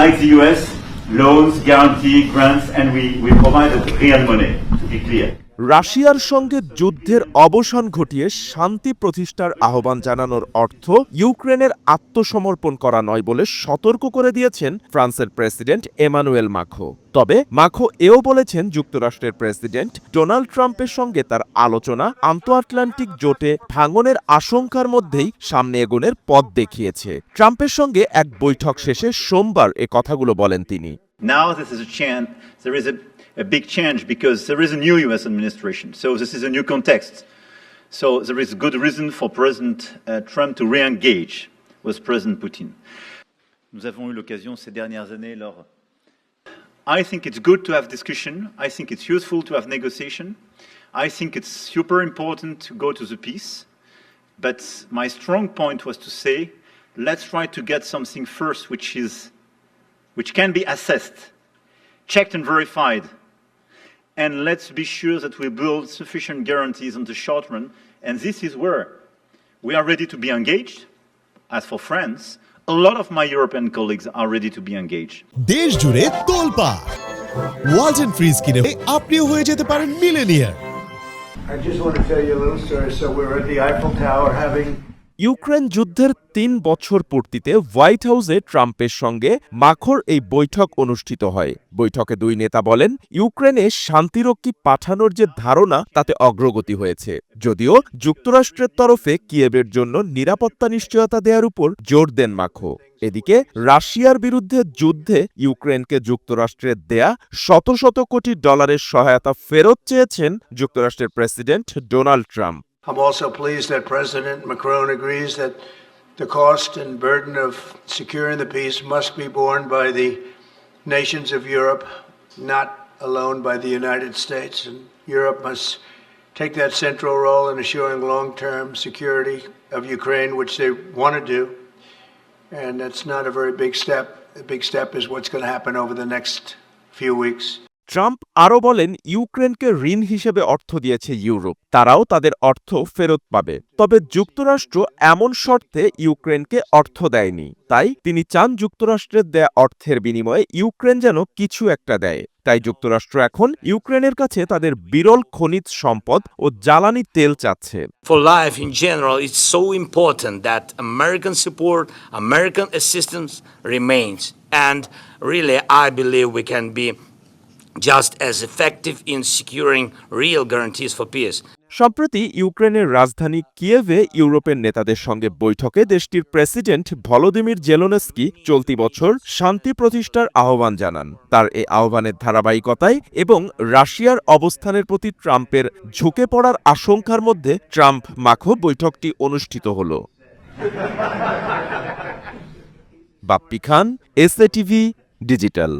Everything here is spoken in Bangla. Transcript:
like the US, loans, guarantee, grants, and we provide real money, to be clear. রাশিয়ার সঙ্গে যুদ্ধের অবসান ঘটিয়ে শান্তি প্রতিষ্ঠার আহ্বান জানানোর অর্থ ইউক্রেনের আত্মসমর্পণ করা নয় বলে সতর্ক করে দিয়েছেন ফ্রান্সের প্রেসিডেন্ট এমানুয়েল মাখো। তবে মাখো এও বলেছেন যুক্তরাষ্ট্রের প্রেসিডেন্ট ডোনাল্ড ট্রাম্পের সঙ্গে তার আলোচনা আন্তঃআটলান্টিক জোটে ভাঙনের আশঙ্কার মধ্যেই সামনে এগোনের পথ দেখিয়েছে। ট্রাম্পের সঙ্গে এক বৈঠক শেষে সোমবার এ কথাগুলো বলেন তিনি। Now this is a chance, there is a big change because there is a new US administration. So this is a new context. So there is good reason for President Trump to re-engage with President Putin. Nous avons eu l'occasion ces dernières années lors. I think it's good to have discussion. I think it's useful to have negotiation. I think it's super important to go to the peace. But my strong point was to say, let's try to get something first which can be assessed, checked and verified. And let's be sure that we build sufficient guarantees on the short run. And this is where we are ready to be engaged. As for France, a lot of my European colleagues are ready to be engaged. দেশ জুড়ে তোলপাড় ওয়ালটন ফ্রিজ কিনে আপনিও হয়ে যেতে পারেন millionaire. I just want to tell you a little story. So we're at the Eiffel Tower having Ukraine যুদ্ধের ৩ বছর পূর্তিতে হোয়াইট হাউসে ট্রাম্পের সঙ্গে মাখোর এই বৈঠক অনুষ্ঠিত হয়। বৈঠকে দুই নেতা বলেন, ইউক্রেনে শান্তিরক্ষী পাঠানোর যে ধারণা তাতে অগ্রগতি হয়েছে, যদিও যুক্তরাষ্ট্রের তরফে কিয়েভের জন্য নিরাপত্তা নিশ্চয়তা দেওয়ার উপর জোর দেন মাখো। এদিকে রাশিয়ার বিরুদ্ধে যুদ্ধে ইউক্রেনকে যুক্তরাষ্ট্রের দেয়া শত শত কোটি ডলারের সহায়তা ফেরত চেয়েছেন যুক্তরাষ্ট্রের president Donald Trump. I'm also pleased that President Macron agrees that the cost and burden of securing the peace must be borne by the nations of Europe, not alone by the United States. And Europe must take that central role in assuring long-term security of Ukraine, which they want to do. And that's not a very big step. The big step is what's going to happen over the next few weeks. Trump আরও বলেন, ইউক্রেনকে ঋণ হিসেবে অর্থ দিয়েছে ইউরোপ, তারাও তাদের অর্থ ফেরত পাবে। তবে যুক্তরাষ্ট্র এমন শর্তে ইউক্রেনকে অর্থ দেয়নি। তাই তিনি চান যুক্তরাষ্ট্রের দেয়া অর্থের বিনিময়ে ইউক্রেন যেন কিছু একটা দেয়। তাই যুক্তরাষ্ট্র এখন ইউক্রেনের কাছে তাদের বিরল খনিজ সম্পদ ও জ্বালানি তেল চাচ্ছে। For life in general, it's so important that American support, American assistance remains. And really, I believe we can be just as effective in securing real guarantees for peace. সম্প্রতি ইউক্রেনের রাজধানী কিয়েভে ইউরোপের নেতাদের সঙ্গে বৈঠকে দেশটির প্রেসিডেন্ট ভলোদিমির জেলেনস্কি চলতি বছর শান্তি প্রতিষ্ঠার আহ্বান জানান। তার এই আহ্বানের ধারাবাহিকতায় এবং রাশিয়ার অবস্থানের প্রতি ট্রাম্পের ঝুঁকে পড়ার আশঙ্কার মধ্যে ট্রাম্প মাখো বৈঠকটি অনুষ্ঠিত হল। বাপ্পি খান, এসএটিভি ডিজিটাল।